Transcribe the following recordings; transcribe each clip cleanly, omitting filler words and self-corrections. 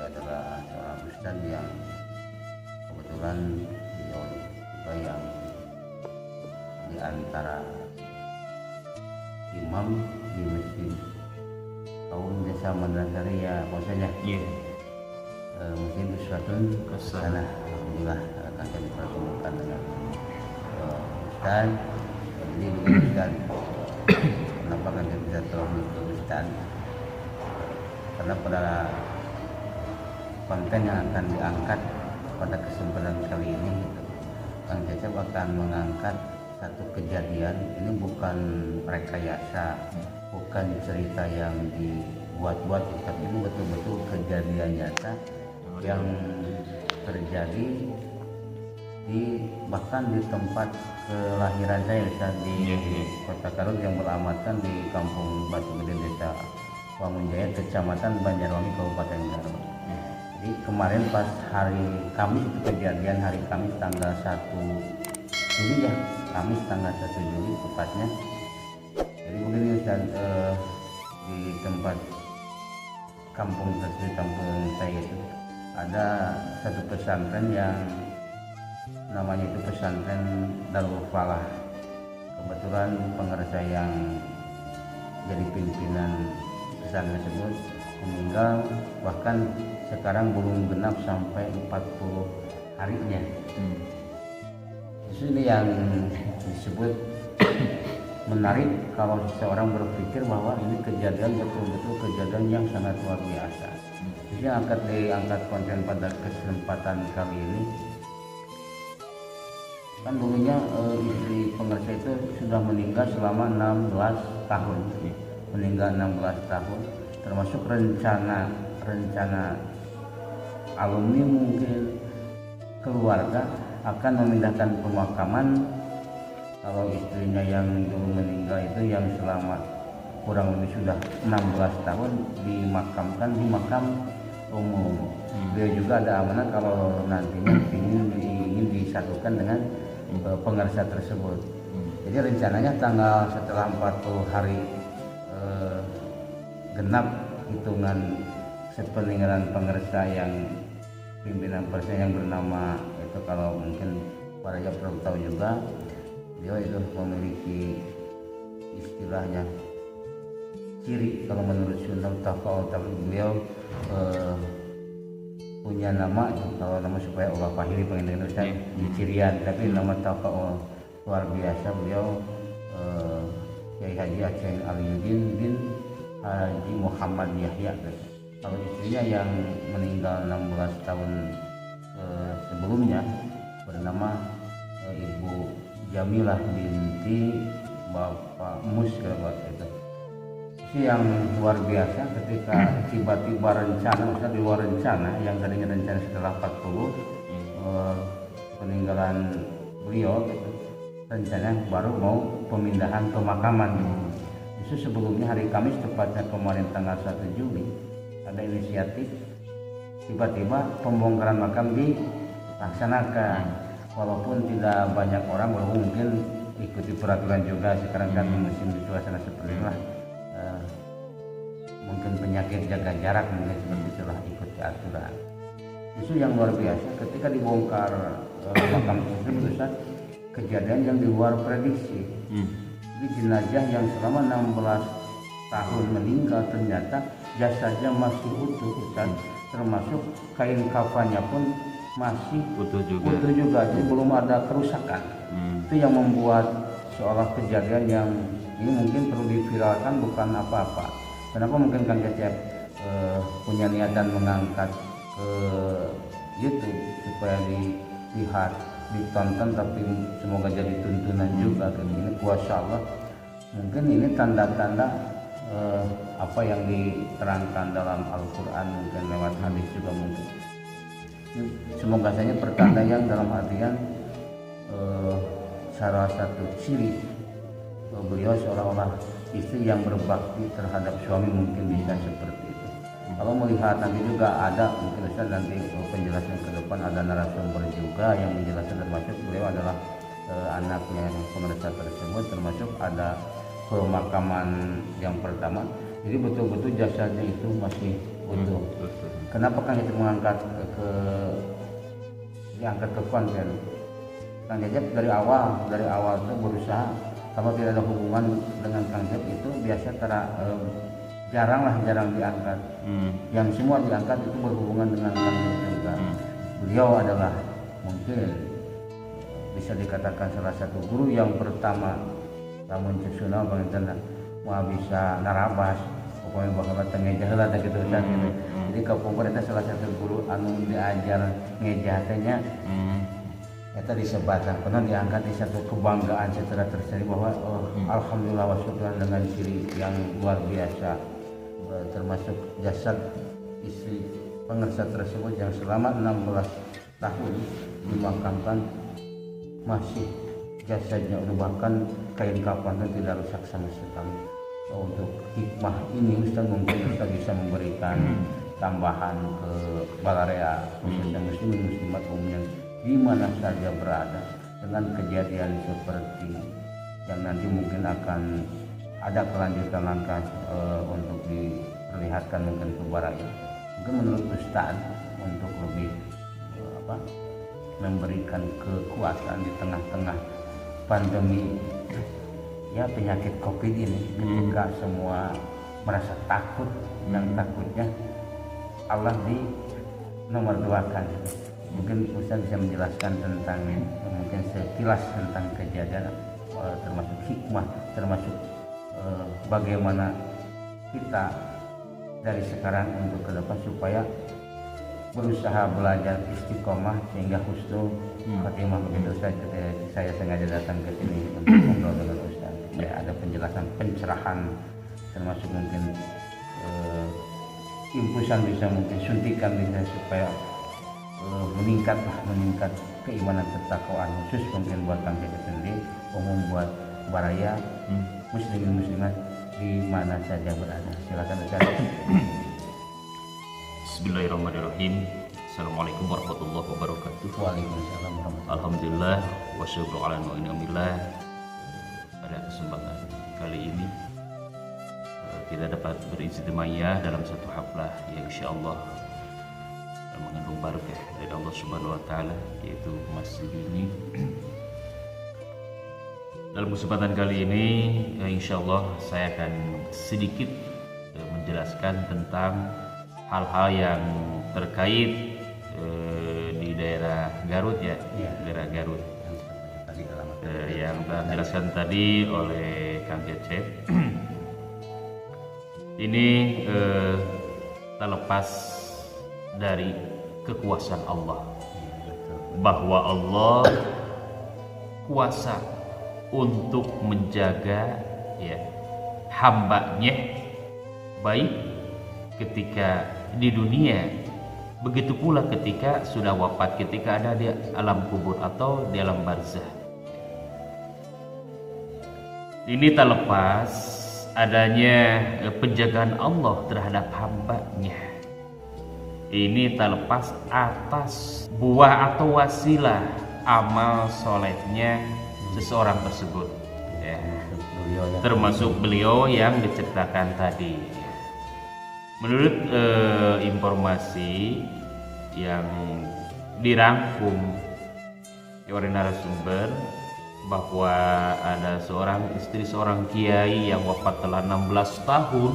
adalah seorang ustaz yang kebetulan beliau juga yang di antara imam di masjid kaum desa Mandrasari ya maksudnya mungkin uswatun hasanah. Alhamdulillah akan dipertemukan dengan ustaz. Jadi begini ustaz, kenapa kan dia bisa terlalu ke ustaz? Karena pada konten yang akan diangkat pada kesempatan kali ini Kang Cecep akan mengangkat satu kejadian. Ini bukan rekayasa, bukan cerita yang dibuat-buat, tapi ini betul-betul kejadian nyata yang terjadi bahkan di tempat kelahiran saya di Kota Garut yang beralamatkan di Kampung Batu Gede, Desa Wangunjaya, Kecamatan Banjarwangi, Kabupaten Garut. Jadi kemarin pas hari Kamis, itu kejadian hari Kamis tanggal 1 Juli ya, Kamis tanggal 1 Juli tepatnya. Jadi begini Ustaz, di tempat kampung saya itu ada satu pesantren yang namanya itu pesantren Darul Falah. Kebetulan pengarsa yang jadi pimpinan pesantren tersebut meninggal, bahkan sekarang belum genap sampai 40 harinya. Ini yang disebut menarik kalau seseorang berpikir bahwa ini kejadian betul-betul kejadian yang sangat luar biasa. Jadi diangkat konten pada kesempatan kali ini. Kan dulunya istri pengarsa itu sudah meninggal selama 16 tahun. Meninggal 16 tahun, termasuk rencana alumni mungkin keluarga akan memindahkan pemakaman kalau istrinya yang dulu meninggal itu yang selama kurang lebih sudah 16 tahun dimakamkan di makam umum. Beliau juga ada amanah kalau nantinya ingin disatukan dengan pengarsa tersebut. Jadi rencananya setelah 40 hari genap hitungan sepeninggalan pengarsa yang pimpinan persnya yang bernama itu, kalau mungkin para yang perlu tahu juga, beliau itu memiliki istilahnya ciri kalau menurut Sunnah Tafa'ul, tapi beliau punya nama, kalau nama supaya Allah Fahiri pengen Ustaz di cirian, tapi nama Tafa'ul luar biasa. Beliau Kiai Haji Aceh Aliuddin bin Haji Muhammad Yahya. Kalau istrinya yang meninggal 16 tahun sebelumnya bernama Ibu Jamilah binti Bapak Mus kalau itu. Itu yang luar biasa ketika tiba-tiba rencana, di luar rencana yang tadinya rencana setelah 40 peninggalan beliau gitu, rencananya baru mau pemindahan pemakaman. Itu sebelumnya hari Kamis tepatnya kemarin tanggal 1 Juli ada inisiatif tiba-tiba pembongkaran makam dilaksanakan, walaupun tidak banyak orang, walaupun mungkin ikuti peraturan juga sekarang kan musim suasana seperti inilah, mungkin penyakit jaga jarak mungkin seperti itulah, ikuti aturan. Itu yang luar biasa ketika dibongkar makam tersebut, kejadian yang di luar prediksi. Jadi jenazah yang selama 16 tahun meninggal ternyata jasadnya masih utuh, termasuk kain kafannya pun masih utuh juga, jadi belum ada kerusakan. Itu yang membuat seolah kejadian yang ini mungkin perlu diviralkan, bukan apa-apa. Kenapa mungkin Kang Cecep punya niatan mengangkat ke YouTube supaya dilihat, ditonton, tapi semoga jadi tuntunan juga kayak gini. Kuasa Allah, mungkin ini tanda-tanda apa yang diterangkan dalam Al-Quran, mungkin lewat hadis juga mungkin. Semoga saja pertanda yang dalam artian salah satu ciri beliau seolah-olah istri yang berbakti terhadap suami, mungkin bisa seperti itu. Kalau melihat nanti juga ada mungkin Ustaz nanti penjelasan ke depan, ada narasumber juga yang menjelaskan, termasuk beliau adalah anaknya pengarsa tersebut, termasuk ada pemakaman yang pertama. Jadi betul-betul jasadnya itu masih utuh. kenapa Kang Jajab mengangkat diangkat ke konten? Kang Jajab dari awal itu berusaha kalau tidak ada hubungan dengan Kang Jajab itu biasa jarang diangkat. Yang semua diangkat itu berhubungan dengan Kang Jajab juga. Beliau adalah mungkin bisa dikatakan salah satu guru yang pertama lamun cesuna bangetan mau bisa narabas pokoknya bakal ngejah lah gitu kan gitu. Jadi kapungkur itu salah satu guru anu diajar ngejah tanya eta disebutkan pernah diangkat di satu kebanggaan secara tersendiri bahwa alhamdulillah wa syukran dengan ciri yang luar biasa, termasuk jasad istri pengesat tersebut yang selama 16 tahun dimakamkan masih jasadnya, bahkan kain kafannya tidak rusak sama sekali. Untuk hikmah ini Ustaz mungkin Ustaz bisa memberikan tambahan ke balarea khususnya muslimin muslimat umumnya di mana saja berada dengan kejadian seperti yang nanti mungkin akan ada kelanjutan langkah untuk diperlihatkan mungkin ke balarea. Mungkin menurut Ustaz untuk lebih memberikan kekuasaan di tengah-tengah pandemi ya penyakit COVID ini, ketika semua merasa takut, yang takutnya Allah di nomor 2-kan. Mungkin Ustaz bisa menjelaskan tentang mungkin sekilas tentang kejadian, termasuk hikmah, termasuk bagaimana kita dari sekarang untuk ke depan supaya berusaha belajar istiqomah sehingga husnul khatimah. Begitu saja saya sengaja datang ke sini untuk ngobrol dengan Ustaz. Ya, ada penjelasan, pencerahan, termasuk mungkin impulsan bisa mungkin suntikan bisa supaya meningkat keimanan ketakwaan khusus mungkin buat Kang Jajab sendiri, umum buat baraya muslimin muslimat di mana saja berada. Silakan Ustaz. Bismillahirrahmanirrahim. Assalamualaikum warahmatullahi wabarakatuh. Waalaikumsalam warahmatullahi. Alhamdulillah wa syukru ala ni'matillah. Pada kesempatan kali ini kita dapat berijtimaiya dalam satu haflah yang insyaallah mengandung barakah dari Allah Subhanahu wa taala, yaitu masjid ini. Dalam kesempatan kali ini insyaallah saya akan sedikit menjelaskan tentang hal-hal yang terkait di daerah Garut ya. Daerah Garut yang telah dijelaskan tadi oleh Kang Jajab. Ini terlepas dari kekuasaan Allah, bahwa Allah kuasa untuk menjaga ya hambanya baik ketika di dunia, begitu pula ketika sudah wafat, ketika ada di alam kubur atau di alam barzah. Ini tak lepas adanya penjagaan Allah terhadap hambanya. Ini tak lepas atas buah atau wasilah amal solehnya seseorang tersebut ya. Termasuk beliau yang diceritakan tadi. Menurut informasi yang dirangkum oleh narasumber, bahwa ada seorang istri seorang kiai yang wafat telah 16 tahun,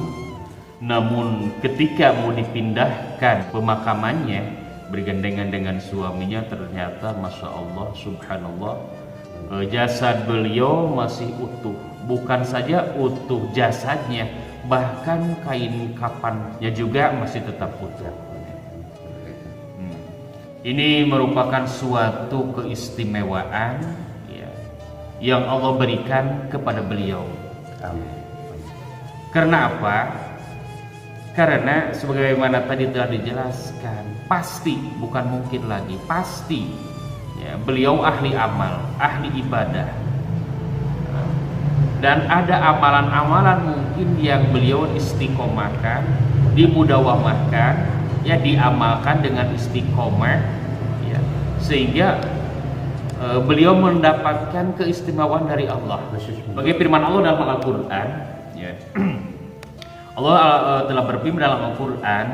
namun ketika mau dipindahkan pemakamannya bergandengan dengan suaminya, ternyata masya Allah subhanallah jasad beliau masih utuh. Bukan saja utuh jasadnya, bahkan kain kafannya juga masih tetap utuh. Ini merupakan suatu keistimewaan ya, yang Allah berikan kepada beliau. Karena apa? Karena sebagaimana tadi telah dijelaskan, pasti, bukan mungkin lagi, pasti ya, beliau ahli amal, ahli ibadah. Dan ada amalan-amalan mungkin yang beliau istiqomahkan, dimudawamahkan, ya diamalkan dengan istiqomah, ya, sehingga beliau mendapatkan keistimewaan dari Allah. Bagi firman Allah dalam Al-Quran, ya, Allah telah berfirman dalam Al-Quran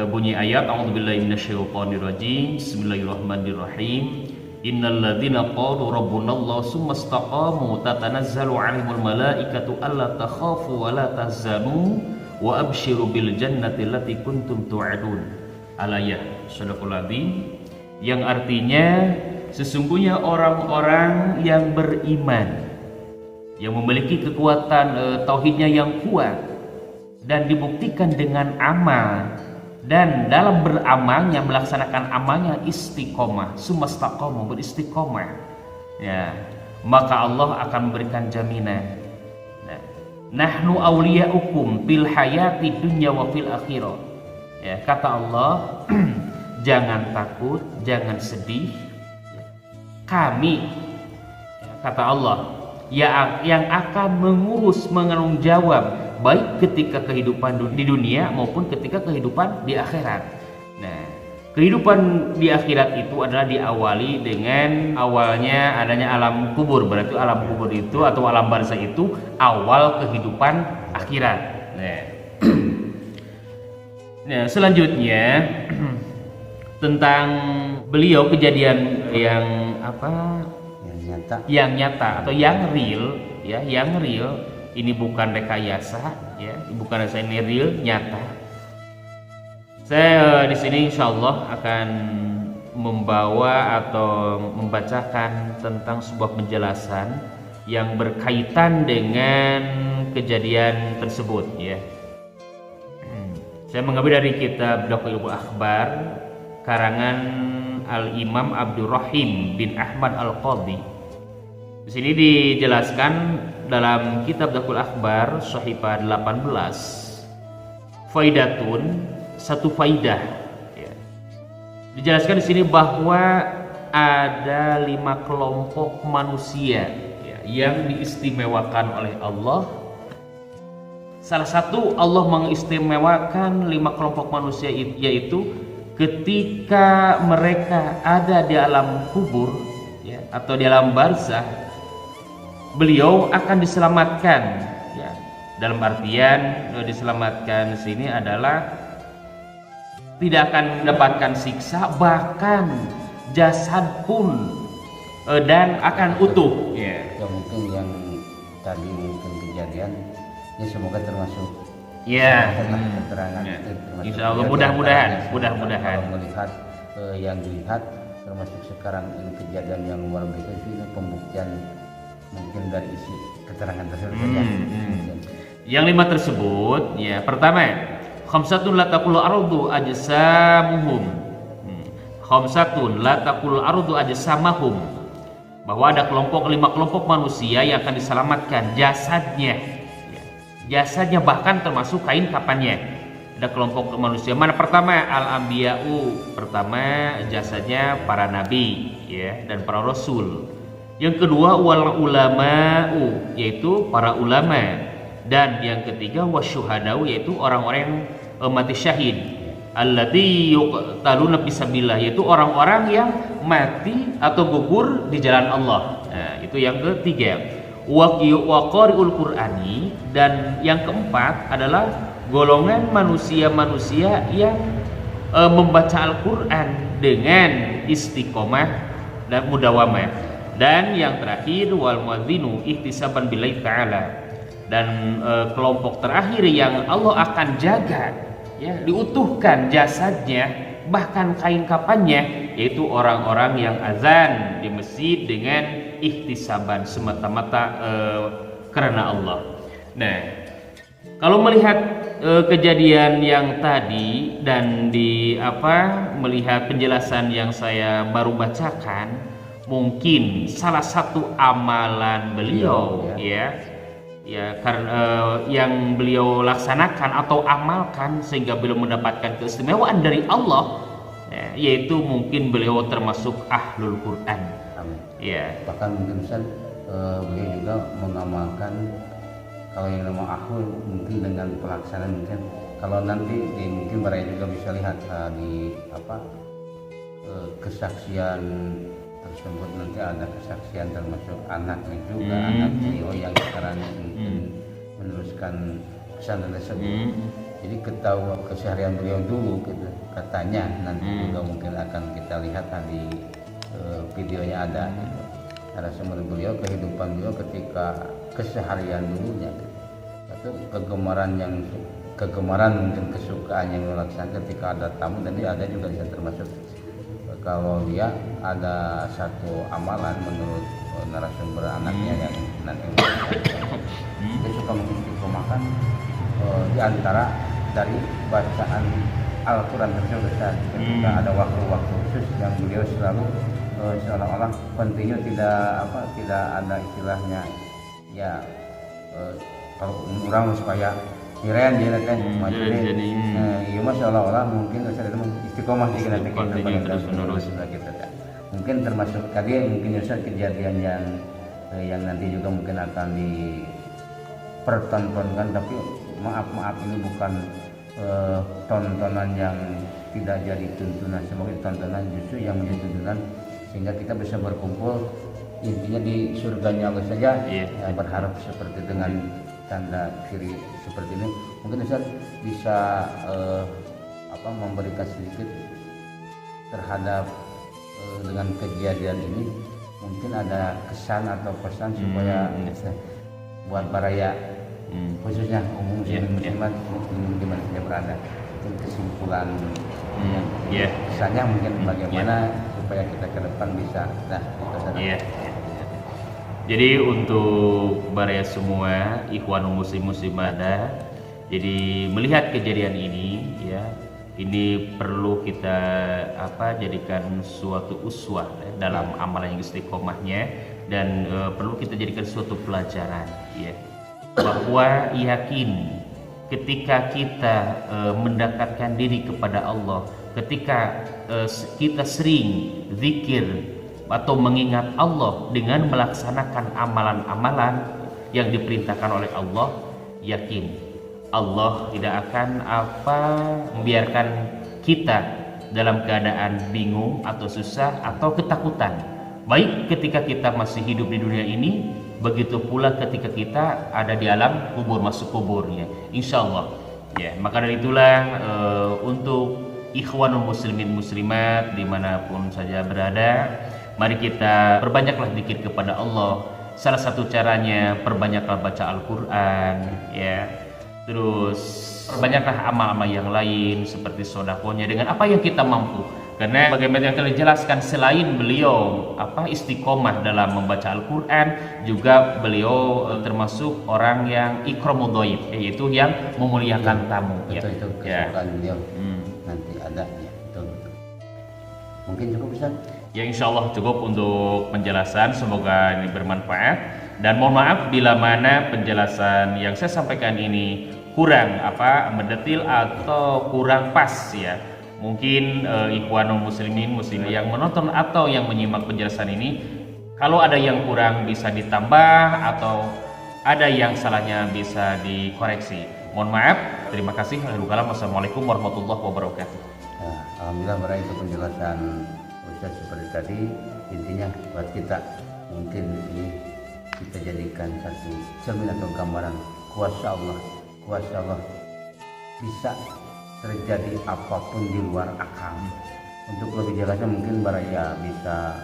bunyi ayat a'udzubillahi minasyaitonirrajim. Bismillahirrahmanirrahim. Innal ladzina qalu rabbunallahu tsumma istaqamu tatanazzalu 'alaihimul malaikatu alla takhafu wa la tahzanu wa abshiru bil jannati allati kuntum tu'adun. Al-ayah Shadaqul Adzim, yang artinya sesungguhnya orang-orang yang beriman, yang memiliki kekuatan tauhidnya yang kuat dan dibuktikan dengan amal, dan dalam beramalnya, melaksanakan amalnya istiqomah, sumastaqomu, beristiqomah, ya, maka Allah akan memberikan jaminan. Nah, nahnu awliyaukum fil hayati dunya wa fil akhirah. Ya, kata Allah, jangan takut, jangan sedih. Kami, kata Allah, yang akan mengurus, menanggung jawab baik ketika kehidupan di dunia maupun ketika kehidupan di akhirat. Nah, kehidupan di akhirat itu adalah diawali dengan awalnya adanya alam kubur. Berarti alam kubur itu atau alam barzakh itu awal kehidupan akhirat. Nah, selanjutnya tentang beliau, kejadian yang apa? Yang nyata atau yang real, ya, yang real. Ini bukan rekayasa, ya, bukan rekayasa, ini real, nyata. Saya di sini insya Allah akan membawa atau membacakan tentang sebuah penjelasan yang berkaitan dengan kejadian tersebut, ya. Saya mengambil dari kitab Daqaiqul Akhbar karangan Al-Imam Abdurrahim bin Ahmad Al-Qadhi. Di sini dijelaskan dalam kitab Daqaiqul Akhbar Shahifah 18, faidatun, satu faidah, ya. Dijelaskan di sini bahwa ada 5 kelompok manusia, ya, yang diistimewakan oleh Allah. Salah satu Allah mengistimewakan 5 kelompok manusia yaitu ketika mereka ada di alam kubur, ya, atau di alam barzakh, beliau akan diselamatkan, ya. Dalam artian diselamatkan di sini adalah tidak akan mendapatkan siksa, bahkan jasad pun dan akan utuh, ya. Ya, mungkin yang tadi mungkin kejadian, ya semoga termasuk, ya, keterangan, ya. Itu termasuk. Insya Allah, mudah-mudahan. Kalau melihat yang dilihat termasuk sekarang ini kejadian yang luar biasa, ini pembuktian mungkin dari isi keterangan tersebut. Yang 5 tersebut, ya, pertama, khamsatun la taqul ardu ajsamuhum. Khamsatun la taqul ardu ajsamahum, bahwa ada 5 kelompok manusia yang akan diselamatkan jasadnya, ya. Jasadnya bahkan termasuk kain kafannya. Ada kelompok manusia. Mana pertama? Al-anbiya'u, pertama jasadnya para nabi, ya, dan para rasul. Yang kedua wal ulama'u, yaitu para ulama, dan yang ketiga wasyuhadau, yaitu orang-orang yang mati syahid. Allati yuqtaluna fisabilillah, yaitu orang-orang yang mati atau gugur di jalan Allah. Nah, itu yang ketiga. Wa qari'ul Qur'ani, dan yang keempat adalah golongan manusia-manusia yang membaca Al-Qur'an dengan istiqomah dan mudawamah. Dan yang terakhir wal muadzinu ihtisaban billahi ta'ala, dan kelompok terakhir yang Allah akan jaga, ya, diutuhkan jasadnya bahkan kain kafannya, yaitu orang-orang yang azan di masjid dengan ihtisaban, semata-mata karena Allah. Nah, kalau melihat kejadian yang tadi dan melihat penjelasan yang saya baru bacakan, mungkin salah satu amalan beliau, ya, karena yang beliau laksanakan atau amalkan sehingga beliau mendapatkan keistimewaan dari Allah, ya, yaitu mungkin beliau termasuk ahlul Quran. Amin. Ya. Bahkan mungkin beliau juga mengamalkan, kalau yang nama ahlul mungkin dengan pelaksanaan, mungkin kalau nanti mungkin mereka juga bisa lihat di kesaksian tersebut, nanti ada kesaksian termasuk anaknya juga, anak beliau yang sekarang mungkin meneruskan pesan tersebut. Jadi ketahui keseharian beliau dulu gitu, katanya nanti juga mungkin akan kita lihat di videonya ada gitu. Narasumber beliau, kehidupan beliau ketika keseharian dulunya gitu. Itu kegemaran mungkin kesukaan yang melaksanakan ketika ada tamu, dan dia ada juga bisa termasuk kalau dia ada satu amalan menurut narasumber anaknya yang nanti dia suka mengistiqomahkan di antara dari bacaan Al-Quran tersebut. Ketika ada waktu-waktu khusus yang beliau selalu seolah-olah continue, tidak ada istilahnya ya kalau orang supaya kirain dia teh maksudnya iya mah seolah-olah mungkin Ustaz itu istiqomah di kita terus kita mungkin termasuk tadi mungkin Ustaz kejadian yang nanti juga mungkin akan dipertontonkan, tapi maaf ini bukan tontonan yang tidak jadi tuntunan, semoga tontonan justru yang menjadi tuntunan sehingga kita bisa berkumpul intinya di surganya Allah saja. Ya, berharap seperti dengan tanda kiri seperti ini. Mungkin Ustaz bisa memberikan sedikit terhadap dengan kejadian ini, mungkin ada kesan atau pesan supaya buat baraya khususnya umum muslimat di mana saja berada, mungkin kesimpulan kesannya mungkin bagaimana supaya kita ke depan bisa Jadi untuk baraya semua ikhwanul muslim muslimadah, jadi melihat kejadian ini ya, ini perlu kita jadikan suatu uswah dalam amalan yang istiqomahnya, dan perlu kita jadikan suatu pelajaran ya, bahwa yakin ketika kita mendekatkan diri kepada Allah, ketika kita sering zikir atau mengingat Allah dengan melaksanakan amalan-amalan yang diperintahkan oleh Allah, yakin Allah tidak akan membiarkan kita dalam keadaan bingung atau susah atau ketakutan, baik ketika kita masih hidup di dunia ini, begitu pula ketika kita ada di alam kubur, masuk kuburnya, insya Allah ya. Maka dari itulah untuk ikhwanul muslimin muslimat dimanapun saja berada, mari kita perbanyaklah zikir kepada Allah. Salah satu caranya perbanyaklah baca Al-Quran ya, terus perbanyaklah amal-amal yang lain seperti sodakohnya dengan apa yang kita mampu. Karena bagaimana yang telah dijelaskan, selain beliau istiqomah dalam membaca Al-Quran, juga beliau termasuk orang yang ikramul dhaif, yaitu yang memuliakan tamu. Betul, itu kesukaan beliau. Nanti ada ya, betul. Mungkin cukup bisa. Ya, insya Allah cukup untuk penjelasan, semoga ini bermanfaat, dan mohon maaf bila mana penjelasan yang saya sampaikan ini kurang mendetil atau kurang pas ya. Mungkin ikhwanul muslimin muslimin yang menonton atau yang menyimak penjelasan ini, kalau ada yang kurang bisa ditambah atau ada yang salahnya bisa dikoreksi. Mohon maaf, terima kasih. Wassalamualaikum warahmatullahi wabarakatuh. Nah, alhamdulillah berarti itu penjelasan Ustaz seperti tadi. Intinya buat kita mungkin ini kita jadikan satu cermin atau gambaran kuasa Allah bisa terjadi apapun di luar akal. Untuk lebih jelasnya mungkin baraya bisa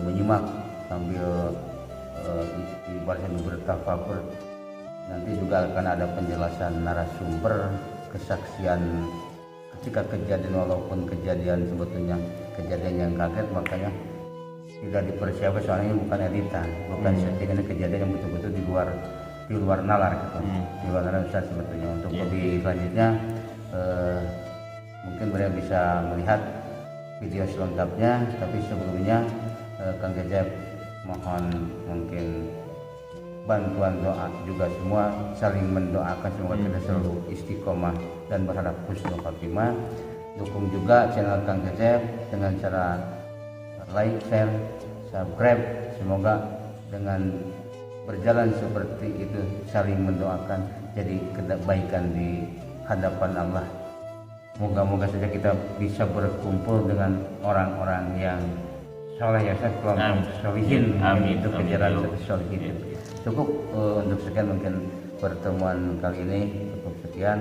menyimak sambil ibaratnya bertafakur. Nanti juga akan ada penjelasan narasumber, kesaksian ketika kejadian, walaupun kejadian sebetulnya kejadian yang kaget, makanya tidak dipersiapkan, soalnya ini bukan editan, bukan settingan, kejadian yang betul-betul di luar nalar gitu. Di luar nalar Ustaz sebetulnya. Untuk lebih selanjutnya mungkin beliau bisa melihat video selengkapnya, tapi sebelumnya Kang Cecep mohon mungkin bantuan doa juga, semua saling mendoakan semoga kita selalu istiqomah dan berharap husnul khotimah. Dukung juga channel Kang Cecep dengan cara like, share, subscribe. Semoga dengan berjalan seperti itu saling mendoakan jadi kebaikan di hadapan Allah. Moga-moga saja kita bisa berkumpul dengan orang-orang yang soleh ya, saya kelompok solihin. Amin. Itu kejaran solihin. Cukup untuk sekian mungkin pertemuan kali ini, cukup sekian.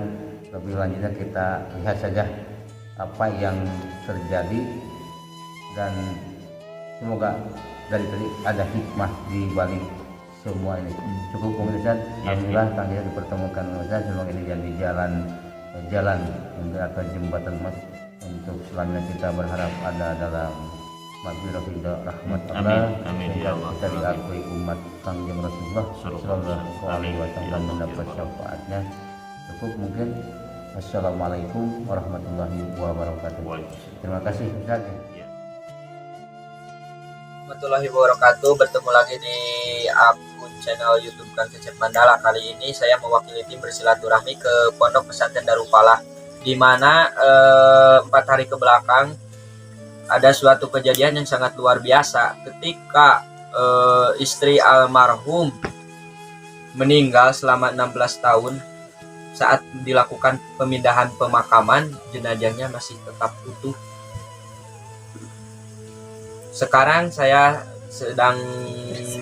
Lebih lanjutnya kita lihat saja apa yang terjadi, dan semoga dari tadi ada hikmah di balik semua ini. Cukup mungkin Ustaz. Alhamdulillah kang kita dipertemukan Ustaz. Semoga ini jadi jalan atau jembatan emas untuk selanjutnya. Kita berharap ada dalam maghfirah ridha rahmat Allah, amin ya Allah, kita diakui umat Kangjeng Rasulullah sallallahu alaihi wasallam mendapat syafaatnya. Cukup mungkin. Assalamualaikum warahmatullahi wabarakatuh. Terima kasih Ustaz. Warahmatullahi wabarakatuh. Bertemu lagi di akun channel YouTube Kang Cecep Mandala. Kali ini saya mewakili tim bersilaturahmi ke Pondok Pesantren Darul Falah, di mana 4 hari ke belakang ada suatu kejadian yang sangat luar biasa ketika istri almarhum meninggal selama 16 tahun. Saat dilakukan pemindahan pemakaman, jenazahnya masih tetap utuh. Sekarang saya sedang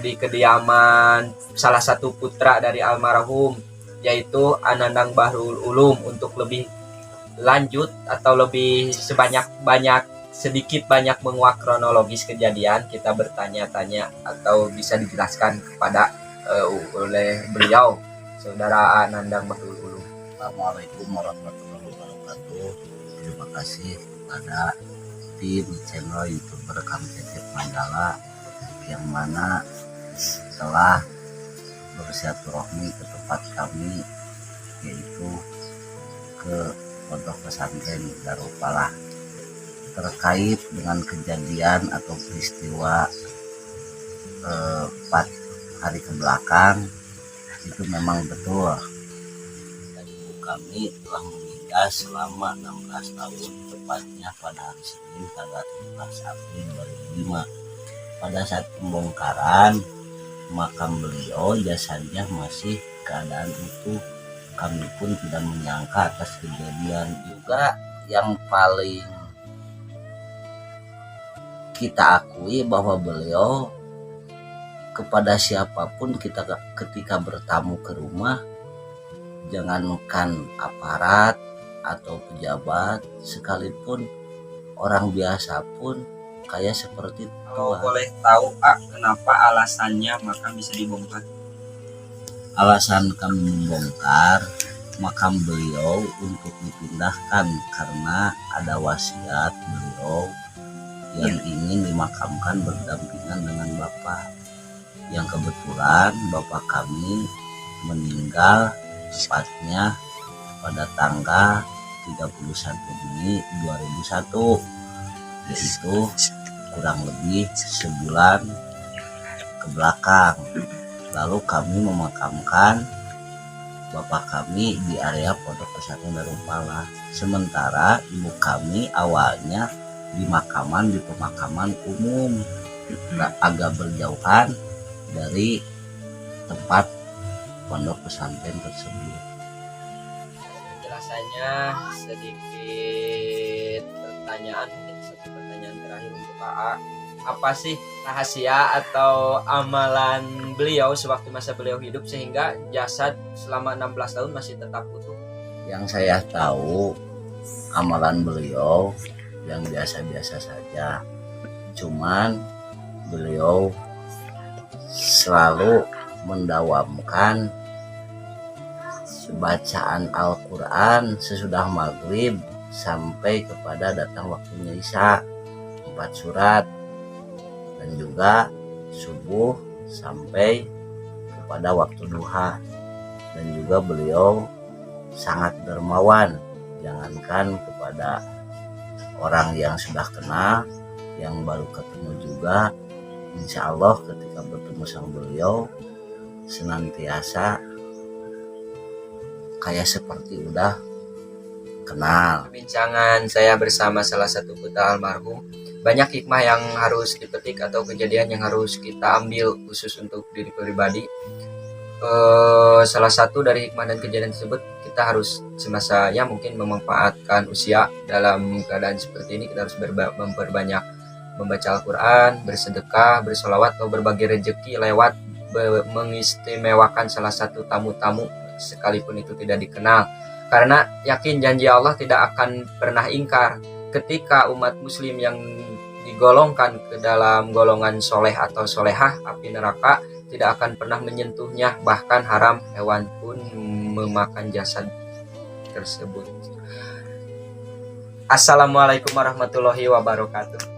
di kediaman salah satu putra dari almarhum, yaitu Anandang Bahrul Ulum. Untuk lebih lanjut atau lebih sedikit banyak menguak kronologis kejadian, kita bertanya-tanya atau bisa dijelaskan kepada oleh beliau, Saudara Anandang Bahrul Ulum. Assalamualaikum warahmatullahi wabarakatuh. Terima kasih kepada tim channel YouTuber Kang Cecep Mandala yang mana telah bersilaturahmi ke tempat kami, yaitu ke Pondok Pesantren Darul Falah, terkait dengan kejadian atau peristiwa 4 hari ke belakang. Itu memang betul. Kami telah meninggal selama 16 tahun, tepatnya pada hari Senin tanggal 17 April 2005. Pada saat pembongkaran makam beliau, jasadnya masih keadaan utuh. Kami pun tidak menyangka atas kejadian. Juga yang paling kita akui bahwa beliau kepada siapapun ketika bertamu ke rumah, jangankan aparat atau pejabat, sekalipun orang biasa pun kayak seperti itu. Kalau boleh tahu kenapa alasannya makam bisa dibongkar? Alasan kami membongkar makam beliau untuk dipindahkan karena ada wasiat beliau yang ingin dimakamkan berdampingan dengan bapak, yang kebetulan bapak kami meninggal tepatnya pada tanggal 31 Mei 2001, yaitu kurang lebih sebulan ke belakang. Lalu kami memakamkan bapak kami di area Pondok Pesantren Darul Falah, sementara ibu kami awalnya di pemakaman umum agak berjauhan dari tempat pondok pesantren tersebut. Penjelasannya sedikit pertanyaan, mungkin satu pertanyaan terakhir untuk AA. Apa sih rahasia atau amalan beliau sewaktu masa beliau hidup sehingga jasad selama 16 tahun masih tetap utuh? Yang saya tahu amalan beliau yang biasa-biasa saja, cuman beliau selalu mendawamkan bacaan Al-Quran sesudah maghrib sampai kepada datang waktunya Isya 4 surat, dan juga subuh sampai kepada waktu duha. Dan juga beliau sangat dermawan, jangankan kepada orang yang sudah kenal, yang baru ketemu juga, insya Allah ketika bertemu sang beliau senantiasa kayak seperti udah kenal. Perbincangan saya bersama salah satu putra almarhum, banyak hikmah yang harus dipetik atau kejadian yang harus kita ambil khusus untuk diri pribadi. Salah satu dari hikmah dan kejadian tersebut, kita harus semasanya mungkin memanfaatkan usia dalam keadaan seperti ini. Kita harus memperbanyak membaca Al-Quran, bersedekah, bersolawat, atau berbagi rezeki lewat mengistimewakan salah satu tamu-tamu sekalipun itu tidak dikenal. Karena yakin janji Allah tidak akan pernah ingkar. Ketika umat muslim yang digolongkan ke dalam golongan soleh atau solehah, api neraka tidak akan pernah menyentuhnya, bahkan haram hewan pun memakan jasad tersebut. Assalamualaikum warahmatullahi wabarakatuh.